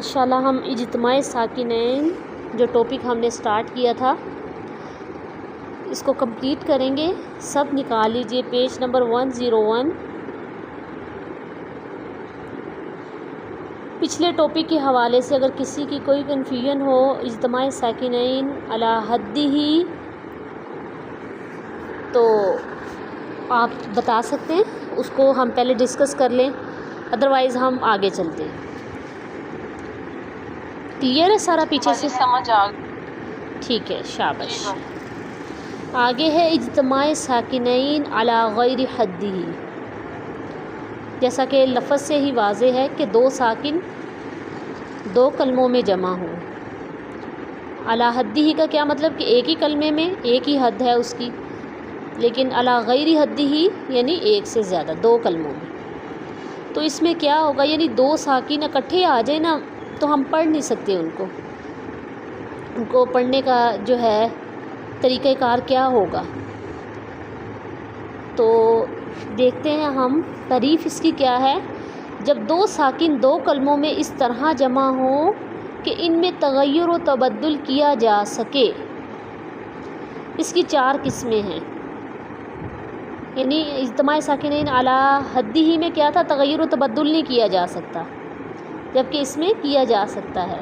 انشاءاللہ ہم اجتماع ساکنین جو ٹاپک ہم نے سٹارٹ کیا تھا اس کو کمپلیٹ کریں گے. سب نکال لیجئے پیج نمبر 101. پچھلے ٹاپک کے حوالے سے اگر کسی کی کوئی کنفیوژن ہو اجتماع ساکنین علی حدہ تو آپ بتا سکتے ہیں, اس کو ہم پہلے ڈسکس کر لیں, ادروائز ہم آگے چلتے ہیں. کلیئر ہے سارا پیچھے سے؟ سمجھ آ ٹھیک ہے, شاباش. آگے ہے اجتماع ساکنین علی غیر حدہ. جیسا کہ لفظ سے ہی واضح ہے کہ دو ساکن دو کلموں میں جمع ہوں. علی حدہ کا کیا مطلب کہ ایک ہی کلمے میں ایک ہی حد ہے اس کی, لیکن علی غیر حدہ یعنی ایک سے زیادہ دو کلموں میں. تو اس میں کیا ہوگا, یعنی دو ساکن اکٹھے آ جائیں نا تو ہم پڑھ نہیں سکتے ان کو پڑھنے کا جو ہے طریقہ کار کیا ہوگا. تو دیکھتے ہیں ہم تعریف اس کی کیا ہے. جب دو ساکن دو کلموں میں اس طرح جمع ہوں کہ ان میں تغیر و تبدل کیا جا سکے. اس کی چار قسمیں ہیں. یعنی اجتماع ساکنین علی حدہ میں کیا تھا, تغیر و تبدل نہیں کیا جا سکتا, جبکہ اس میں کیا جا سکتا ہے.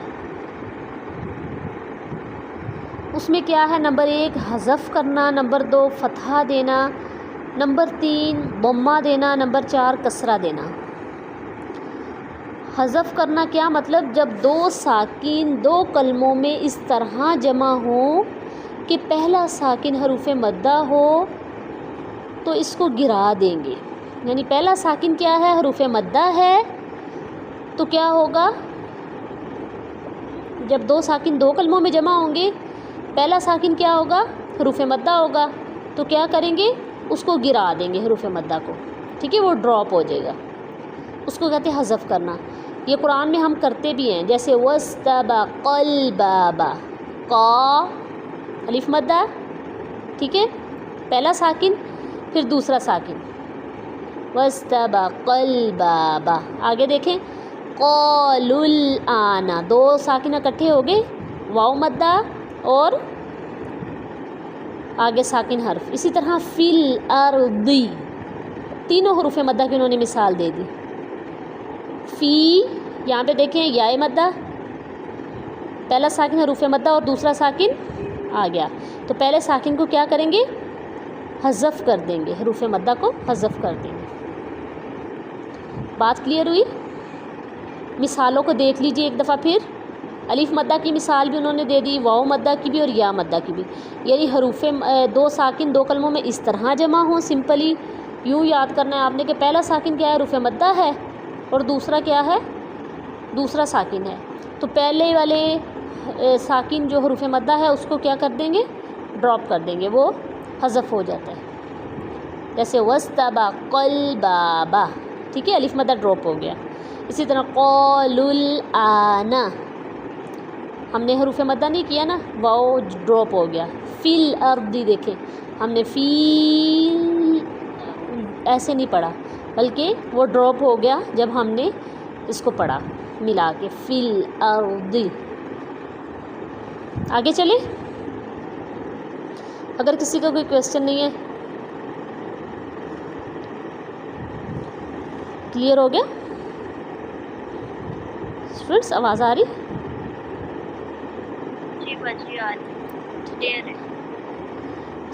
اس میں کیا ہے, نمبر 1 حذف کرنا, نمبر 2 فتحہ دینا, نمبر 3 ضمہ دینا, نمبر 4 کسرہ دینا. حذف کرنا کیا مطلب, جب دو ساکن دو کلموں میں اس طرح جمع ہوں کہ پہلا ساکن حروف مدہ ہو تو اس کو گرا دیں گے. یعنی پہلا ساکن کیا ہے, حروف مدہ ہے, تو کیا ہوگا, جب دو ساکن دو کلموں میں جمع ہوں گے پہلا ساکن کیا ہوگا, حروف مدہ ہوگا, تو کیا کریں گے, اس کو گرا دیں گے حروف مدہ کو. ٹھیک ہے, وہ ڈراپ ہو جائے گا. اس کو کہتے ہیں حذف کرنا. یہ قرآن میں ہم کرتے بھی ہیں, جیسے وَاسْتَبَقَ الْبَابَ, قا الف مدہ, ٹھیک ہے, پہلا ساکن پھر دوسرا ساکن, وَاسْتَبَقَ الْبَابَ. آگے دیکھیں, قَالُوا الْآنَ, دو ساکن اکٹھے ہو گئے, واو مدہ اور آگے ساکن حرف. اسی طرح فی الارض, تینوں حروف مدہ کی انہوں نے مثال دے دی. فی, یہاں پہ دیکھیں یائے مدہ, پہلا ساکن حروف مدہ اور دوسرا ساکن آ گیا, تو پہلے ساکن کو کیا کریں گے, حذف کر دیں گے, حروف مدہ کو حذف کر دیں گے. بات کلیئر ہوئی؟ مثالوں کو دیکھ لیجئے ایک دفعہ پھر. الف مدہ کی مثال بھی انہوں نے دے دی, واو مدہ کی بھی اور یا مدہ کی بھی. یعنی حروف دو ساکن دو کلموں میں اس طرح جمع ہوں. سمپلی یوں یاد کرنا ہے آپ نے کہ پہلا ساکن کیا ہے, حروف مدہ ہے, اور دوسرا کیا ہے, دوسرا ساکن ہے. تو پہلے والے ساکن جو حروف مدہ ہے اس کو کیا کر دیں گے, ڈراپ کر دیں گے, وہ حذف ہو جاتا ہے. جیسے وَاسْتَبَقَ الْبَابَ, ٹھیک ہے, الف مدہ ڈراپ ہو گیا. اسی طرح قَالُوا الْآنَ, ہم نے حروف مدہ نہیں کیا نا, واو ڈراپ ہو گیا. فی الارض, دیکھیں ہم نے فی ایسے نہیں پڑھا, بلکہ وہ ڈراپ ہو گیا جب ہم نے اس کو پڑھا ملا کے, فی الارض. آگے چلیں, اگر کسی کا کوئی کویسچن نہیں ہے. کلیئر ہو گیا اسٹوڈنٹس؟ آواز آ رہی؟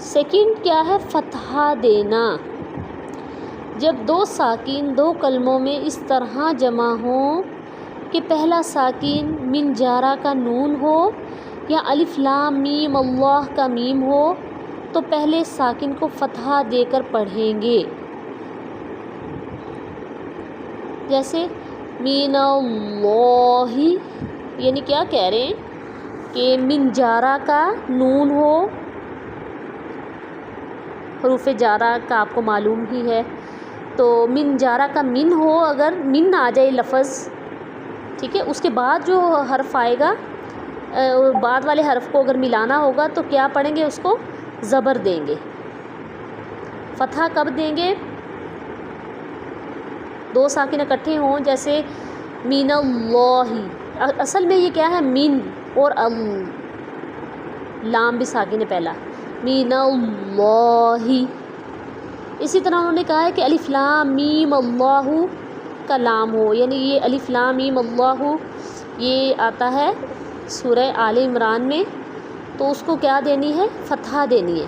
سیکنڈ کیا ہے, فتحہ دینا. جب دو ساکن دو کلموں میں اس طرح جمع ہوں کہ پہلا ساکن من جارہ کا نون ہو یا الف لام میم اللہ کا میم ہو تو پہلے ساکن کو فتحہ دے کر پڑھیں گے. جیسے من اللہ, یعنی کیا کہہ رہے ہیں کہ من جارہ کا نون ہو, حروف جارہ کا آپ کو معلوم ہی ہے, تو من جارہ کا من ہو, اگر من آ جائے لفظ, ٹھیک ہے, اس کے بعد جو حرف آئے گا, بعد والے حرف کو اگر ملانا ہوگا تو کیا پڑھیں گے, اس کو زبر دیں گے. فتحہ کب دیں گے, دو ساکن اکٹھے ہوں, جیسے من اللہ, اصل میں یہ کیا ہے؟ من اور لام بھی ساکن ہے پہلا، من اللہ. اسی طرح انہوں نے کہا ہے کہ الف لام میم اللہ کا لام ہو، یعنی یہ الف لام میم اللہ یہ آتا ہے سورہ آل عمران میں، تو اس کو کیا دینی ہے؟ فتحہ دینی ہے.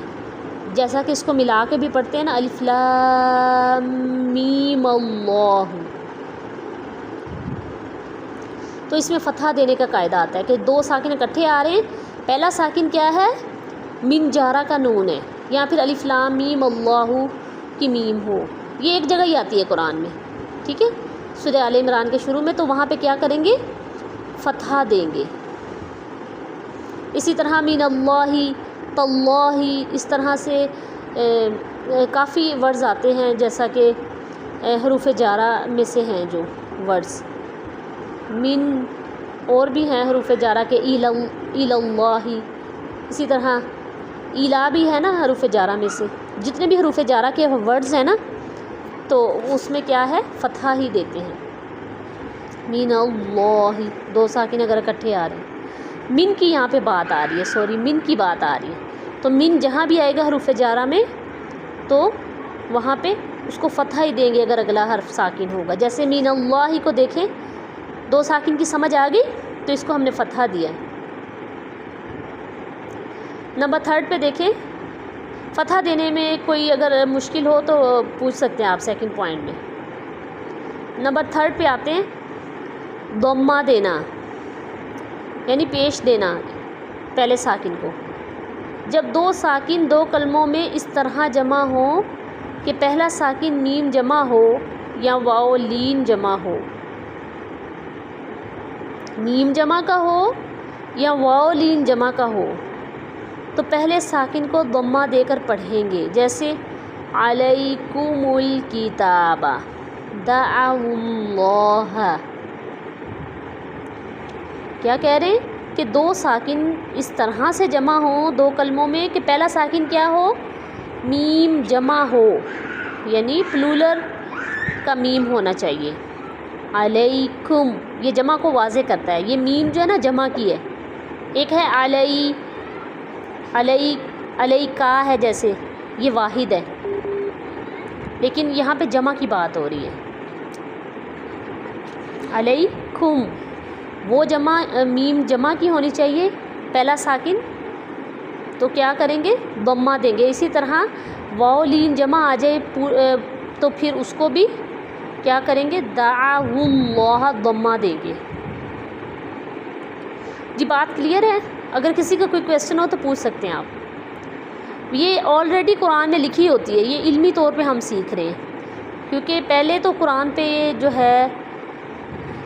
جیسا کہ اس کو ملا کے بھی پڑھتے ہیں نا، الف لام میم اللہ، تو اس میں فتحہ دینے کا قاعدہ آتا ہے کہ دو ساکن اکٹھے آ رہے ہیں. پہلا ساکن کیا ہے؟ من جارہ کا نون ہے، یا پھر الف لام میم اللہ کی میم ہو. یہ ایک جگہ ہی آتی ہے قرآن میں، ٹھیک ہے، سورہ آل عمران کے شروع میں، تو وہاں پہ کیا کریں گے؟ فتحہ دیں گے. اسی طرح من اللہ، تاللہ، اس طرح سے کافی ورڈز آتے ہیں، جیسا کہ حروف جارہ میں سے ہیں جو ورڈز. من اور بھی ہیں حروف جارہ کے، اللہ، اسی طرح الا بھی ہے نا حروف جارہ میں سے. جتنے بھی حروف جارہ کے ورڈز ہیں نا، تو اس میں کیا ہے؟ فتحہ ہی دیتے ہیں. من اللہ، دو ساکن اگر اکٹھے آ رہے ہیں. من کی یہاں پہ بات آ رہی ہے، من کی بات آ رہی ہے، تو من جہاں بھی آئے گا حروف جارہ میں تو وہاں پہ اس کو فتحہ ہی دیں گے اگر اگلا حرف ساکن ہوگا. جیسے من اللہ کو دیکھیں، دو ساکن کی سمجھ آ گئی تو اس کو ہم نے فتحہ دیا ہے. نمبر 3 پہ دیکھیں، فتحہ دینے میں کوئی اگر مشکل ہو تو پوچھ سکتے ہیں آپ سیکنڈ پوائنٹ میں. نمبر 3 پہ آتے ہیں، ضمہ دینا یعنی پیش دینا پہلے ساکن کو. جب دو ساکن دو کلموں میں اس طرح جمع ہوں کہ پہلا ساکن میم جمع ہو یا واو لین جمع ہو، میم جمع کا ہو یا واو لین جمع کا ہو، تو پہلے ساکن کو ضمہ دے کر پڑھیں گے. جیسے علیکم الکتاب، دعوا اللہ. کیا کہہ رہے ہیں کہ دو ساکن اس طرح سے جمع ہوں دو کلموں میں کہ پہلا ساکن کیا ہو؟ میم جمع ہو، یعنی پلورل کا میم ہونا چاہیے. علیکم یہ جمع کو واضح کرتا ہے. یہ میم جو ہے نا جمع کی ہے. ایک ہے علی کا ہے، جیسے یہ واحد ہے، لیکن یہاں پہ جمع کی بات ہو رہی ہے. علیکم وہ جمع میم جمع کی ہونی چاہیے پہلا ساکن، تو کیا کریں گے؟ ضمہ دیں گے. اسی طرح واو لین جمع آ جائے تو پھر اس کو بھی کیا کریں گے؟ دعوا اللہ، ضمہ دیں گے. جی بات کلیئر ہے؟ اگر کسی کا کوئی کویسچن ہو تو پوچھ سکتے ہیں آپ. یہ آلریڈی قرآن میں لکھی ہوتی ہے، یہ علمی طور پہ ہم سیکھ رہے ہیں، کیونکہ پہلے تو قرآن پہ جو ہے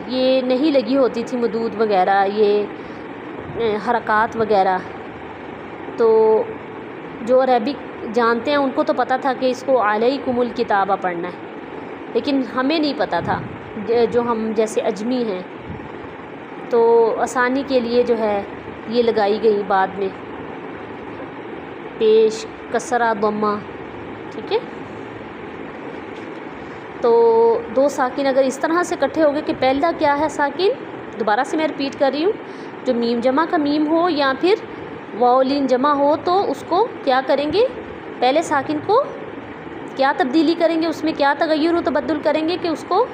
یہ نہیں لگی ہوتی تھی مدود وغیرہ، یہ حرکات وغیرہ. تو جو عربک جانتے ہیں ان کو تو پتہ تھا کہ اس کو علیکم الکتاب پڑھنا ہے، لیکن ہمیں نہیں پتہ تھا جو ہم جیسے اجمی ہیں. تو آسانی کے لیے جو ہے یہ لگائی گئی بعد میں پیش کسرہ ضمہ، ٹھیک ہے. تو دو ساکن اگر اس طرح سے اکٹھے ہو گئے کہ پہلا کیا ہے ساکن، دوبارہ سے میں رپیٹ کر رہی ہوں، جو میم جمع کا میم ہو یا پھر واو لین جمع ہو، تو اس کو کیا کریں گے؟ پہلے ساکن کو کیا تبدیلی کریں گے، اس میں کیا تغیر و تبدل کریں گے کہ اس کو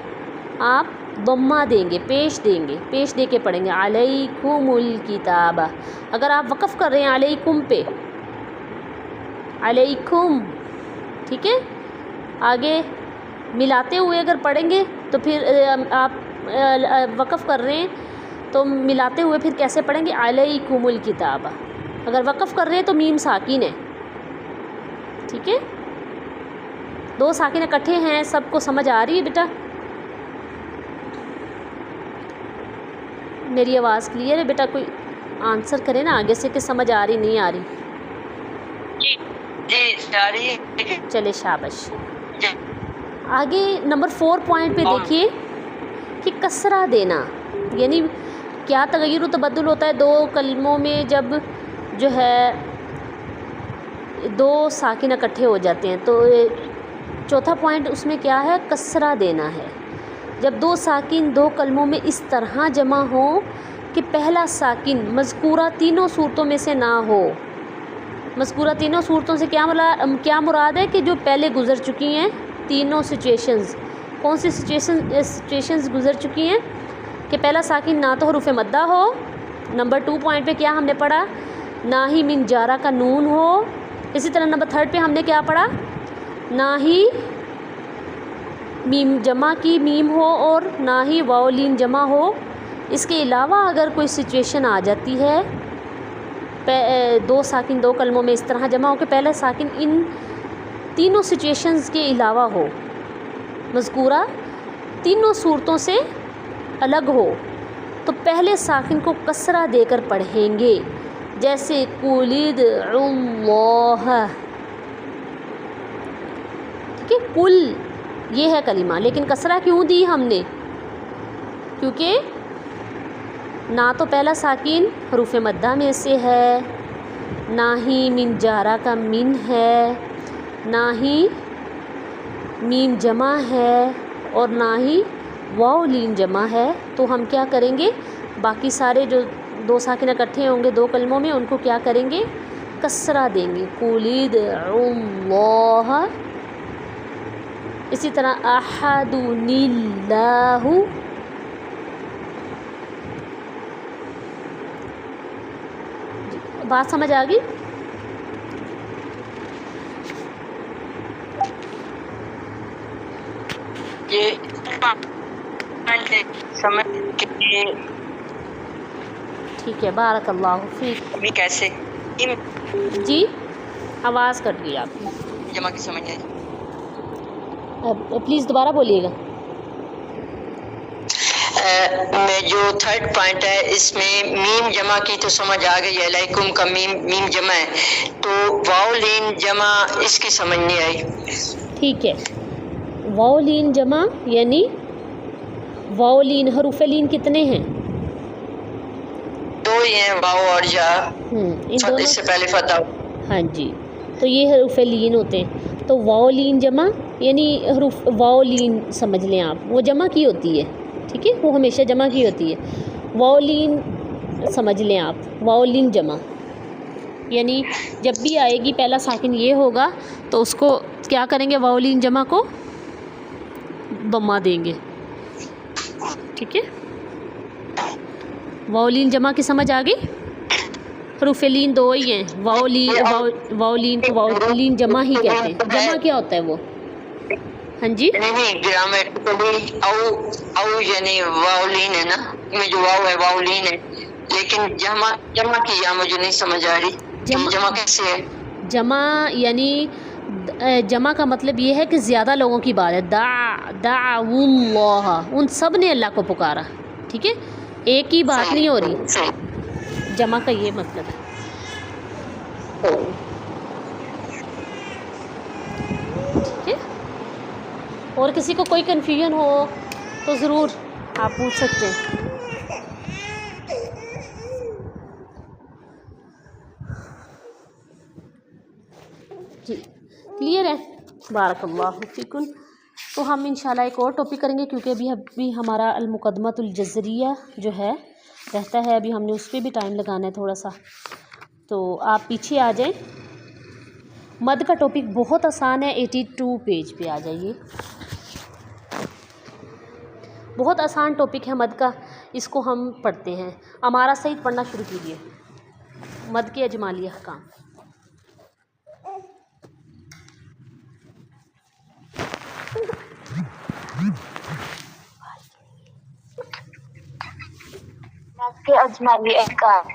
آپ ضمہ دیں گے، پیش دیں گے، پیش دے کے پڑھیں گے علیکم الکتاب. اگر آپ وقف کر رہے ہیں علیکم پہ، علیکم، ٹھیک ہے، آگے ملاتے ہوئے اگر پڑھیں گے تو پھر آپ وقف کر رہے ہیں تو ملاتے ہوئے پھر کیسے پڑھیں گے؟ علیکم الکتاب. اگر وقف کر رہے ہیں تو میم ساکن ہے، ٹھیک ہے. دو ساکن اکٹھے ہیں، سب کو سمجھ آ رہی ہے بیٹا؟ میری آواز کلیئر ہے بیٹا؟ کوئی آنسر کرے نا آگے سے کہ سمجھ آ رہی نہیں آ رہی. جی چلے شاباش. آگے نمبر 4 پوائنٹ پہ دیکھیے کہ کسرہ دینا، یعنی کیا تغیر و تبدل ہوتا ہے دو کلموں میں جب جو ہے دو ساکن اکٹھے ہو جاتے ہیں. تو چوتھا پوائنٹ اس میں کیا ہے؟ کسرہ دینا ہے. جب دو ساکن دو کلموں میں اس طرح جمع ہوں کہ پہلا ساکن مذکورہ تینوں صورتوں میں سے نہ ہو. مذکورہ تینوں صورتوں سے کیا مراد ہے کہ جو پہلے گزر چکی ہیں تینوں سچویشنز. کون سی سچویشنز گزر چکی ہیں؟ کہ پہلا ساکن نہ تو حروف مدہ ہو. نمبر 2 پوائنٹ پہ کیا ہم نے پڑھا؟ نہ ہی من جارہ کا نون ہو. اسی طرح نمبر 3 پہ ہم نے کیا پڑھا؟ نہ ہی میم جمع کی میم ہو اور نہ ہی واو لین جمع ہو. اس کے علاوہ اگر کوئی سچویشن آ جاتی ہے 2 ساکن 2 کلموں میں اس طرح جمع ہو کہ پہلا ساکن ان تینوں سچویشنز کے علاوہ ہو، مذکورہ تینوں صورتوں سے الگ ہو، تو پہلے ساکن کو کسرہ دے کر پڑھیں گے. جیسے قُلِ ادْعُوا اللَّهَ، ٹھیک ہے، کل یہ ہے کلمہ، لیکن کسرہ کیوں دی ہم نے؟ کیونکہ نہ تو پہلا ساکن حروف مدہ میں سے ہے، نہ ہی من جارہ کا من ہے، نہ ہی میم جمع ہے اور نہ ہی واو لین جمع ہے. تو ہم کیا کریں گے؟ باقی سارے جو 2 ساکن اکٹھے ہوں گے 2 کلموں میں ان کو کیا کریں گے؟ کسرہ دیں گے. قُلِ ادْعُوا اللَّهَ. اسی طرح احد اللہ. بات سمجھ آ گئی؟ یہ سمجھ ٹھیک ہے، بارک اللہ فیک. ابھی کیسے جی آواز کٹ گئی آپ کی. جمع کی سمجھ آئی؟ پلیز دوبارہ بولیے گا. میں جو 3rd پوائنٹ ہے اس میں میم جمع کی تو سمجھ آ گئی، علیکم کا میم جمع ہے، تو واو لین جمع اس کی سمجھ نہیں آئی. ٹھیک ہے، واو لین جمع یعنی واو لین حروف لین کتنے ہیں؟ 2 ہی ہیں، واو اور جا. ان دونوں اس سے پہلے فتح. ہاں جی، تو یہ حروف لین ہوتے ہیں. تو واو لین جمع یعنی حروف واو لین سمجھ لیں آپ، وہ جمع کی ہوتی ہے، ٹھیک ہے، وہ ہمیشہ جمع کی ہوتی ہے. واو لین سمجھ لیں آپ، واو لین جمع یعنی جب بھی آئے گی پہلا ساکن یہ ہوگا تو اس کو کیا کریں گے؟ واو لین جمع کو ضمہ دیں گے. ٹھیک ہے، واو لین جمع کی سمجھ آ گئی. حروف لین 2 ہی ہیں، واو لین کو واو لین جمع ہی کہتے ہیں. جمع کیا ہوتا ہے وہ؟ ہاں جی نہیں، گرامر او یعنی واو لین ہے نا، میں جو واو ہے واو لین ہے، لیکن جمع کی یا مجھے نہیں سمجھ آ رہی. جمع کیسے ہے؟ جمع یعنی جمع کا مطلب یہ ہے کہ زیادہ لوگوں کی بات ہے. دعوا اللہ، ان سب نے اللہ کو پکارا. ٹھیک ہے، ایک کی بات نہیں ہو رہی. جمع کا یہ مطلب ہے. ٹھیک ہے، اور کسی کو کوئی کنفیوژن ہو تو ضرور آپ پوچھ سکتے ہیں. جی کلیئر ہے، بارک اللہ فیکم. تو ہم انشاءاللہ ایک اور ٹاپک کریں گے کیونکہ ابھی ہمارا المقدمۃ الجزریہ جو ہے رہتا ہے، ابھی ہم نے اس پہ بھی ٹائم لگانا ہے تھوڑا سا. تو آپ پیچھے آ جائیں. مد کا ٹاپک بہت آسان ہے، 82 پیج پہ آ جائیے. بہت آسان ٹاپک ہے مد کا، اس کو ہم پڑھتے ہیں. ہمارا سعید پڑھنا شروع کیجیے. مد کے اجمالی احکام. مد کے اجمالی احکام.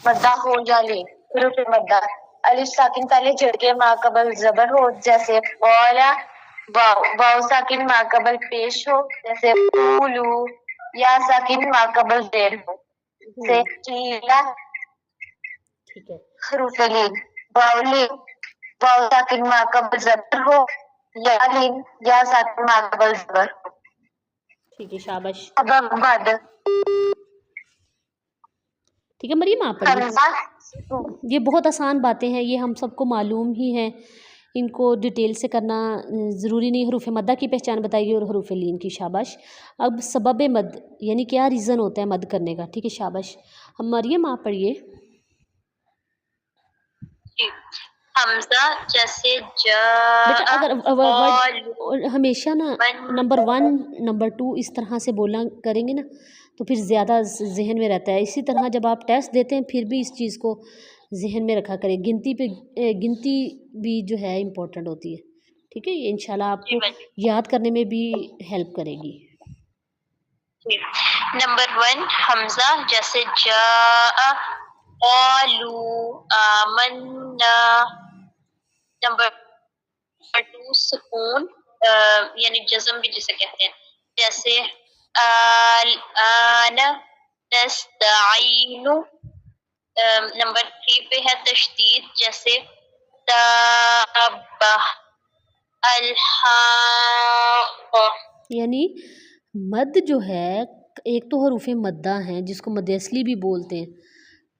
مدہ ہو یا لے. حروف مدہ. الف ساکن پہلے جڑکے ما قبل زبر ہو جیسے قولا. واو ساکن ما قبل پیش ہو جیسے قولو. یا ساکن ما قبل زیر ہو جیسے قیلا. ٹھیک ہے، حروف لین. واو ساکن ما قبل زبر ہو یا لین. یا ساکن ما قبل زبر ہو. ٹھیک ہے، شاباش. سبب مد. ٹھیک ہے مریم، آپ پڑھیے. یہ بہت آسان باتیں ہیں، یہ ہم سب کو معلوم ہی ہیں ان کو ڈیٹیل سے کرنا ضروری نہیں. حروف مدہ کی پہچان بتائیے اور حروف لین کی. شاباش. اب سبب مد یعنی کیا ریزن ہوتا ہے مد کرنے کا. ٹھیک ہے شاباش. ہم مریم آپ پڑھیے. حمزہ جیسے بیٹا اگر قالوا ہمیشہ نا نمبر 1 نمبر 2 اس طرح سے بولنا کریں گے نا تو پھر زیادہ ذہن میں رہتا ہے. اسی طرح جب آپ ٹیسٹ دیتے ہیں پھر بھی اس چیز کو ذہن میں رکھا کریں. گنتی بھی جو ہے امپورٹنٹ ہوتی ہے. ٹھیک ہے. یہ انشاءاللہ آپ کو یاد کرنے میں بھی ہیلپ کرے گی. نمبر 1 حمزہ جیسے جاء قالوا آمنا. نمبر 2 سکون یعنی جزم بھی جسے کہتے ہیں جیسے الآن نستعین. نمبر 3 پہ ہے تشدید جیسے تابہ الحاق. یعنی مد جو ہے ایک تو حروف مدہ ہیں جس کو مد اصلی بھی بولتے ہیں.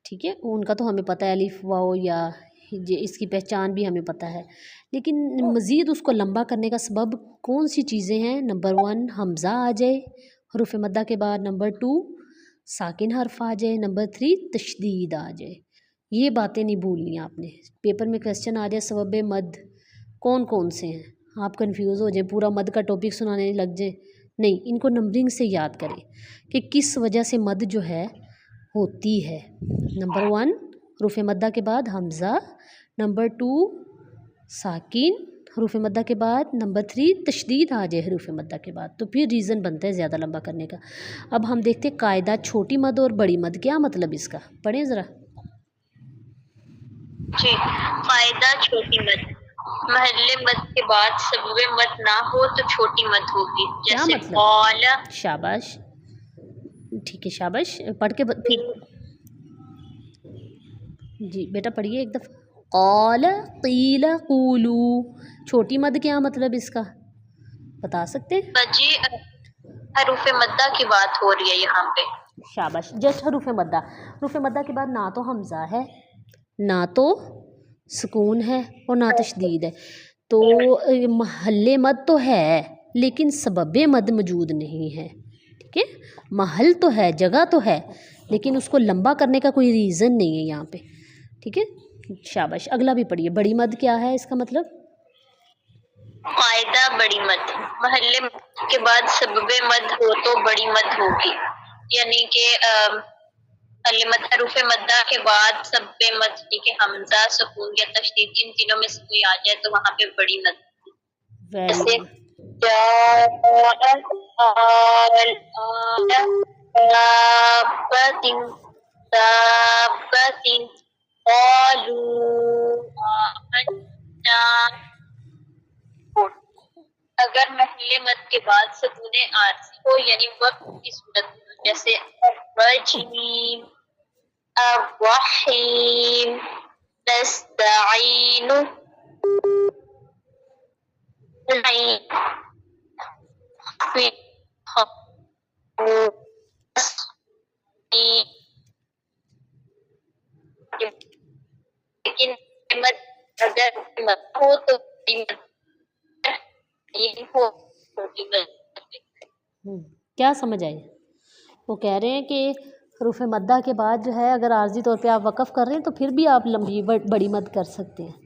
ٹھیک ہے. ان کا تو ہمیں پتہ ہے الف واو یا اس کی پہچان بھی ہمیں پتہ ہے. لیکن مزید اس کو لمبا کرنے کا سبب کون سی چیزیں ہیں. نمبر 1 حمزہ آ جائے حروف مدہ کے بعد. نمبر 2 ساکن حرف آ جائے. نمبر 3 تشدید آ جائے. یہ باتیں نہیں بھولنی آپ نے. پیپر میں کویسچن آ جائے سبب مد کون کون سے ہیں آپ کنفیوز ہو جائیں پورا مد کا ٹاپک سنانے لگ جائیں. نہیں, ان کو نمبرنگ سے یاد کریں کہ کس وجہ سے مد جو ہے ہوتی ہے. نمبر 1 حروف مدہ کے بعد حمزہ. نمبر 2 ساکن حروف مدہ کے بعد. نمبر 3 تشدید آ جائے حروف مدہ کے بعد. تو پھر ریزن بنتا ہے زیادہ لمبا کرنے کا. اب ہم دیکھتے ہیں قاعدہ چھوٹی مد اور بڑی مد کیا مطلب اس کا. پڑھیں ذرا. جی. قاعدہ چھوٹی مد محل مد کے بعد سبب مد نہ ہو تو چھوٹی مد ہوگی. کیا جیسے مطلب. قال. شاباش. ٹھیک ہے شاباش. پڑھ کے پھر جی بیٹا پڑھیے ایک دفعہ. قال قیل قولوا. چھوٹی مد کیا مطلب اس کا بتا سکتے ہیں. جی حروف مدہ کی بات ہو رہی ہے یہاں پہ. شاباش. جسٹ حروف مدہ. حروف مدہ کے بعد نہ تو حمزہ ہے نہ تو سکون ہے اور نہ تشدید ہے. تو محل مد تو ہے لیکن سبب مد موجود نہیں ہے. ٹھیک ہے. محل تو ہے جگہ تو ہے لیکن اس کو لمبا کرنے کا کوئی ریزن نہیں ہے یہاں پہ. ٹھیک ہے. شاباش. اگلا بھی پڑھیے. بڑی مد کیا ہے اس کا مطلب. قاعدہ بڑی مد محل مد کے بعد سبب مد ہو تو بڑی مد ہوگی. یعنی کہ حروف مدہ کے بعد سبب مد ٹھیک ہے حمزہ سکون یا تشدید ان تینوں میں سے کوئی آ جائے تو وہاں پہ بڑی مد. جیسے اگر محل مد کے بعد سکون عارضی ہو یعنی وقت کی صورت میں جیسے الرجیم الرحیم نستعین لیکن اگر ہو تو کیا سمجھ آئی. وہ کہہ رہے ہیں کہ حروف مدہ کے بعد جو ہے اگر عارضی طور پہ آپ وقف کر رہے ہیں تو پھر بھی آپ لمبی بڑی مد کر سکتے ہیں.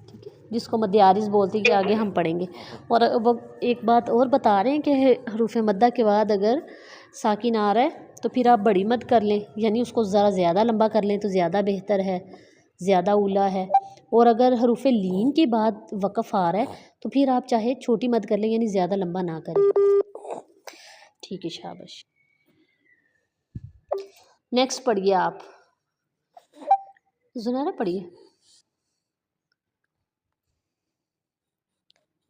ٹھیک ہے. جس کو مد عارض بولتے ہیں کہ آگے ہم پڑھیں گے. اور وہ ایک بات اور بتا رہے ہیں کہ حروف مدہ کے بعد اگر ساکن آ رہا ہے تو پھر آپ بڑی مد کر لیں یعنی اس کو ذرا زیادہ لمبا کر لیں تو زیادہ بہتر ہے زیادہ اولا ہے. اور اگر حروف لین کے بعد وقف آ رہا ہے تو پھر آپ چاہے چھوٹی مد کر لیں یعنی زیادہ لمبا نہ کریں. ٹھیک ہے. شاباش. نیکسٹ پڑھیے آپ. زنیرہ پڑھیے.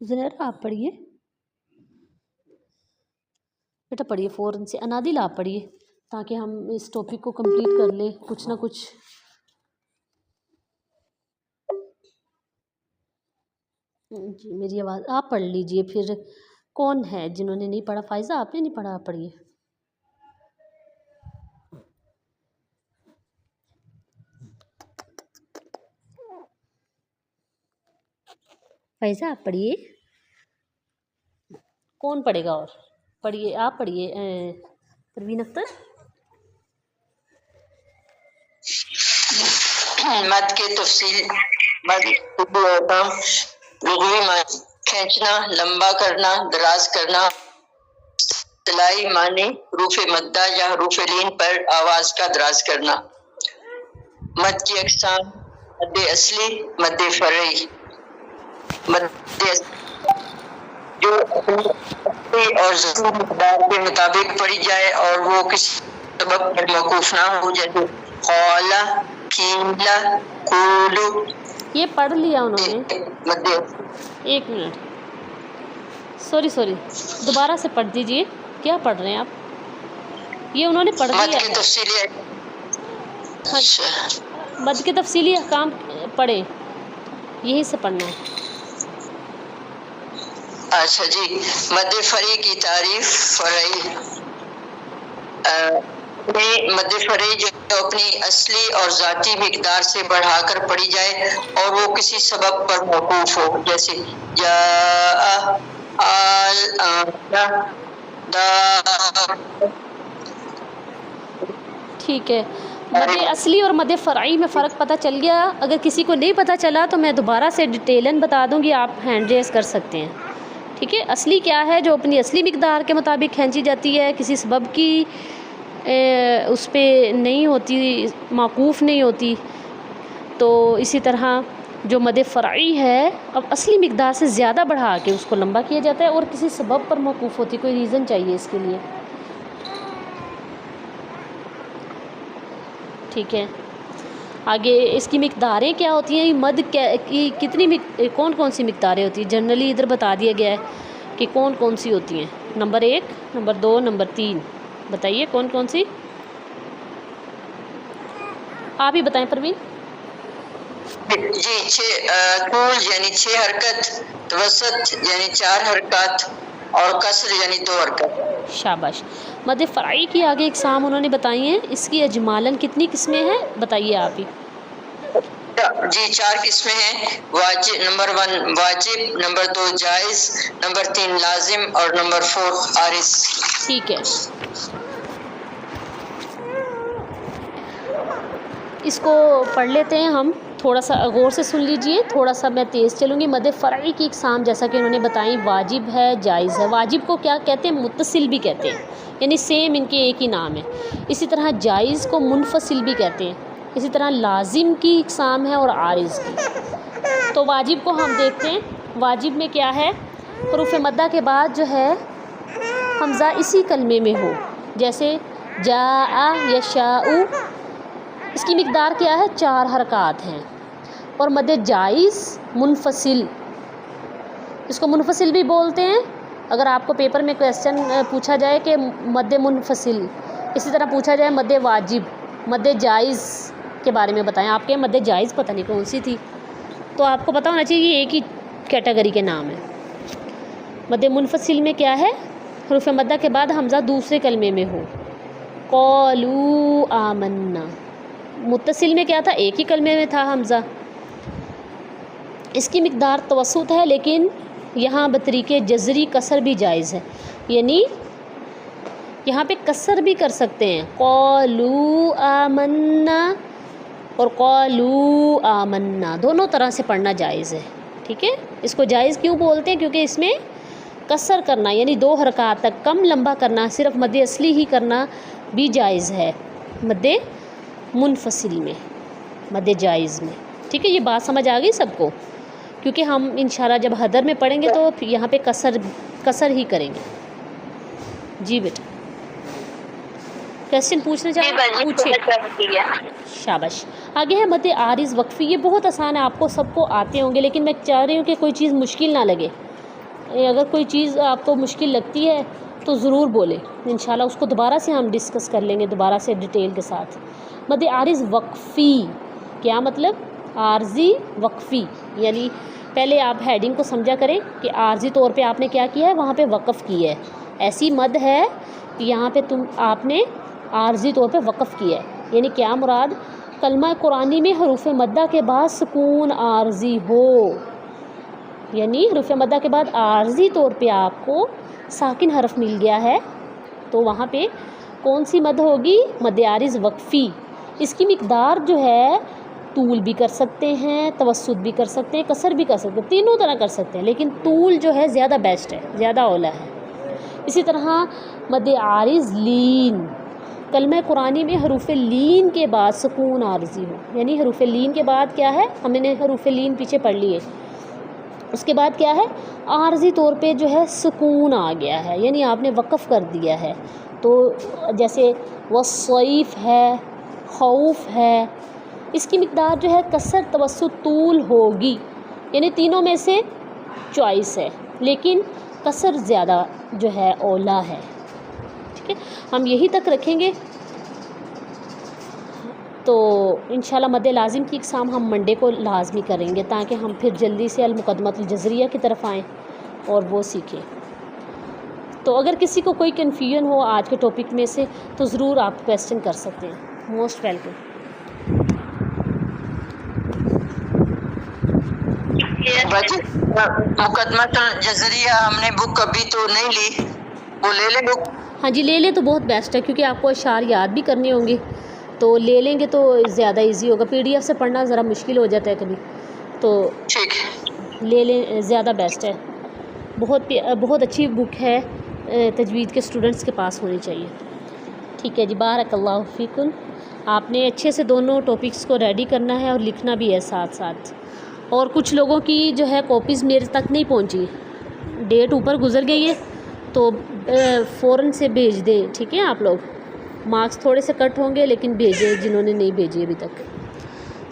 زنیرہ آپ پڑھیے بیٹا. پڑھیے فوراً سے. انادل آپ پڑھیے تاکہ ہم اس ٹاپک کو کمپلیٹ کر لیں کچھ نہ کچھ. جی میری آواز آپ پڑھ لیجئے. پھر کون ہے جنہوں نے نہیں پڑھا. فائزہ آپ نے نہیں پڑھا. آپ پڑھیے. فائزہ آپ پڑھیے. کون پڑھے گا اور پڑھیے آپ پڑھیے پروین اختر. مد کے تفصیل مد لغوی معنی کھینچنا، لمبا کرنا، دراز کرنا. اصطلاحی معنی حروف مدہ یا حروف لین پر آواز کا دراز کرنا. مد کی اقسام: مد اصلی، مد فرعی. مد اصلی جو اپنی اور ضروری مقدار کے مطابق پڑھی جائے اور وہ کسی سبب پر موقوف نہ ہو، جیسے قولا، کیلا، قولو. یہ پڑھ لیا انہوں نے. مد ایک منٹ، سوری دوبارہ سے پڑھ دیجئے. کیا پڑھ رہے ہیں آپ؟ یہ انہوں نے پڑھ مد دیا کے ہے. تفصیلی مد کے تفصیلی احکام پڑھیں، یہی سے پڑھنا ہے. اچھا جی. مد فرعی کی تعریف. فرعی مد فرعی جو اپنی اصلی اور ذاتی مقدار سے بڑھا کر پڑھی جائے اور وہ کسی سبب پر موقوف ہو، جیسے جاء، ٹھیک ہے. مد اصلی اور مد فرعی میں فرق پتہ چل گیا؟ اگر کسی کو نہیں پتہ چلا تو میں دوبارہ سے ڈیٹیلن بتا دوں گی، آپ ہینڈ ریز کر سکتے ہیں. ٹھیک ہے. اصلی کیا ہے؟ جو اپنی اصلی مقدار کے مطابق کھینچی جاتی ہے، کسی سبب کی اس پہ نہیں ہوتی، موقوف نہیں ہوتی. تو اسی طرح جو مد فرعی ہے، اب اصلی مقدار سے زیادہ بڑھا کے اس کو لمبا کیا جاتا ہے اور کسی سبب پر موقوف ہوتی، کوئی ریزن چاہیے اس کے لیے. ٹھیک ہے. آگے اس کی مقداریں کیا ہوتی ہیں؟ مد کی کتنی کون سی مقداریں ہوتی ہیں؟ جنرلی ادھر بتا دیا گیا ہے کہ کون سی ہوتی ہیں. Number 1، number 2، number 3. بتائیے کون سی؟ آپ ہی بتائیں پروین. جی. طول یعنی 6 حرکت، توسط یعنی 4 حرکات اور قصر یعنی 2 حرکت. شاباش. مد فرعی کی آگے اقسام انہوں نے بتائی ہیں. اس کی اجمالاً کتنی قسمیں ہیں بتائیے آپ ہی. جی 4 قسمیں ہیں. واجب، نمبر 1 واجب، نمبر 2 جائز، نمبر 3 لازم اور نمبر 4 عارض. ٹھیک ہے. اس کو پڑھ لیتے ہیں ہم، تھوڑا سا غور سے سن لیجئے، تھوڑا سا میں تیز چلوں گی. مد فرعی کی اقسام جیسا کہ انہوں نے بتائیں، واجب ہے، جائز ہے. واجب کو کیا کہتے ہیں؟ متصل بھی کہتے ہیں، یعنی سیم ان کے ایک ہی نام ہے. اسی طرح جائز کو منفصل بھی کہتے ہیں. اسی طرح لازم کی اقسام ہے اور عارض کی. تو واجب کو ہم دیکھتے ہیں. واجب میں کیا ہے؟ حروف مدہ کے بعد جو ہے حمزہ اسی کلمے میں ہو، جیسے جاء، یشاء. اس کی مقدار کیا ہے؟ 4 حرکات ہیں. اور مد جائز منفصل، اس کو منفصل بھی بولتے ہیں. اگر آپ کو پیپر میں کویسچن پوچھا جائے کہ مد منفصل، اسی طرح پوچھا جائے مد واجب، مد جائز کے بارے میں بتائیں. آپ کے مد جائز پتہ نہیں کون سی تھی، تو آپ کو پتہ ہونا چاہیے یہ ایک ہی کیٹیگری کے نام ہے. مد منفصل میں کیا ہے؟ حروف مدہ کے بعد حمزہ دوسرے کلمے میں ہو. قولوا آمنا. متصل میں کیا تھا؟ ایک ہی کلمے میں تھا حمزہ. اس کی مقدار توسط ہے، لیکن یہاں بطریق جزری کسر بھی جائز ہے، یعنی یہاں پہ کسر بھی کر سکتے ہیں. قولوا آمنا اور قولوا آمنا دونوں طرح سے پڑھنا جائز ہے. ٹھیک ہے. اس کو جائز کیوں بولتے ہیں؟ کیونکہ اس میں کسر کرنا یعنی 2 حرکات تک کم لمبا کرنا، صرف مد اصلی ہی کرنا بھی جائز ہے مد منفصل میں، مد جائز میں. ٹھیک ہے. یہ بات سمجھ آ گئی سب کو؟ کیونکہ ہم انشاءاللہ جب حدر میں پڑھیں گے تو یہاں پہ کسر ہی کریں گے. جی بیٹا کویسچن پوچھنا چاہیں؟ پوچھیں. شاباش. آگے ہے مد عارض وقفی. یہ بہت آسان ہے، آپ کو سب کو آتے ہوں گے، لیکن میں چاہ رہی ہوں کہ کوئی چیز مشکل نہ لگے. اگر کوئی چیز آپ کو مشکل لگتی ہے تو ضرور بولیں، انشاءاللہ اس کو دوبارہ سے ہم ڈسکس کر لیں گے دوبارہ سے ڈیٹیل کے ساتھ. مد عارض وقفی کیا مطلب؟ عارضی وقفی، یعنی پہلے آپ ہیڈنگ کو سمجھا کریں کہ عارضی طور پہ آپ نے کیا کیا ہے، وہاں پہ وقف کی ہے. ایسی مد ہے کہ یہاں پہ آپ نے عارضی طور پہ وقف کیا ہے. یعنی کیا مراد؟ کلمہ قرآنی میں حروف مدہ کے بعد سکون عارضی ہو، یعنی حروف مدہ کے بعد عارضی طور پہ آپ کو ساکن حرف مل گیا ہے، تو وہاں پہ کون سی مد ہوگی؟ مد عارض وقفی. اس کی مقدار جو ہے طول بھی کر سکتے ہیں، توسط بھی کر سکتے ہیں، قصر بھی کر سکتے ہیں، تینوں طرح کر سکتے ہیں، لیکن طول جو ہے زیادہ بیسٹ ہے، زیادہ اولیٰ ہے. اسی طرح مد عارض لین، کلمہ قرآنی میں حروف لین کے بعد سکون عارضی ہو، یعنی حروف لین کے بعد کیا ہے، ہم نے حروف لین پیچھے پڑھ لیے، اس کے بعد کیا ہے، عارضی طور پہ جو ہے سکون آ گیا ہے، یعنی آپ نے وقف کر دیا ہے. تو جیسے والصیف ہے، خوف ہے، اس کی مقدار جو ہے قصر، توسط، طول ہوگی، یعنی تینوں میں سے چوائس ہے، لیکن قصر زیادہ جو ہے اولیٰ ہے. ٹھیک ہے، ہم یہی تک رکھیں گے. تو انشاءاللہ مد لازم کی اقسام ہم منڈے کو لازمی کریں گے، تاکہ ہم پھر جلدی سے المقدمۃ الجزریہ کی طرف آئیں اور وہ سیکھیں. تو اگر کسی کو کوئی کنفیوژن ہو آج کے ٹاپک میں سے تو ضرور آپ کویسچن کر سکتے ہیں. Most welcome. مقدمۃ الجزریہ ہم نے بک ابھی تو نہیں لی، وہ لے لیں بک؟ ہاں جی لے لیں تو بہت بیسٹ ہے، کیونکہ آپ کو اشعار یاد بھی کرنے ہوں گے، تو لے لیں گے تو زیادہ ایزی ہوگا. پی ڈی ایف سے پڑھنا ذرا مشکل ہو جاتا ہے کبھی، تو ٹھیک ہے، لے لیں، زیادہ بیسٹ ہے. بہت اچھی بک ہے، تجوید کے اسٹوڈنٹس کے پاس ہونی چاہیے. ٹھیک ہے جی، بارک اللہ فیکم. آپ نے اچھے سے دونوں ٹاپکس کو ریڈی کرنا ہے اور لکھنا بھی ہے ساتھ ساتھ. اور کچھ لوگوں کی جو ہے کاپیز میرے تک نہیں پہنچی، ڈیٹ اوپر گزر گئی ہے، تو فوراً سے بھیج دیں. ٹھیک ہے، آپ لوگ مارکس تھوڑے سے کٹ ہوں گے، لیکن بھیجیں جنہوں نے نہیں بھیجی ابھی تک.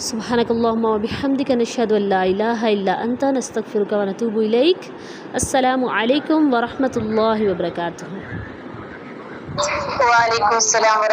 سبحانک اللہم و بحمدک، نشہد ان لا الہ الا انت، نستغفرک و نتوب الیک. السلام علیکم ورحمۃ اللہ وبرکاتہ. وعلیکم السلام.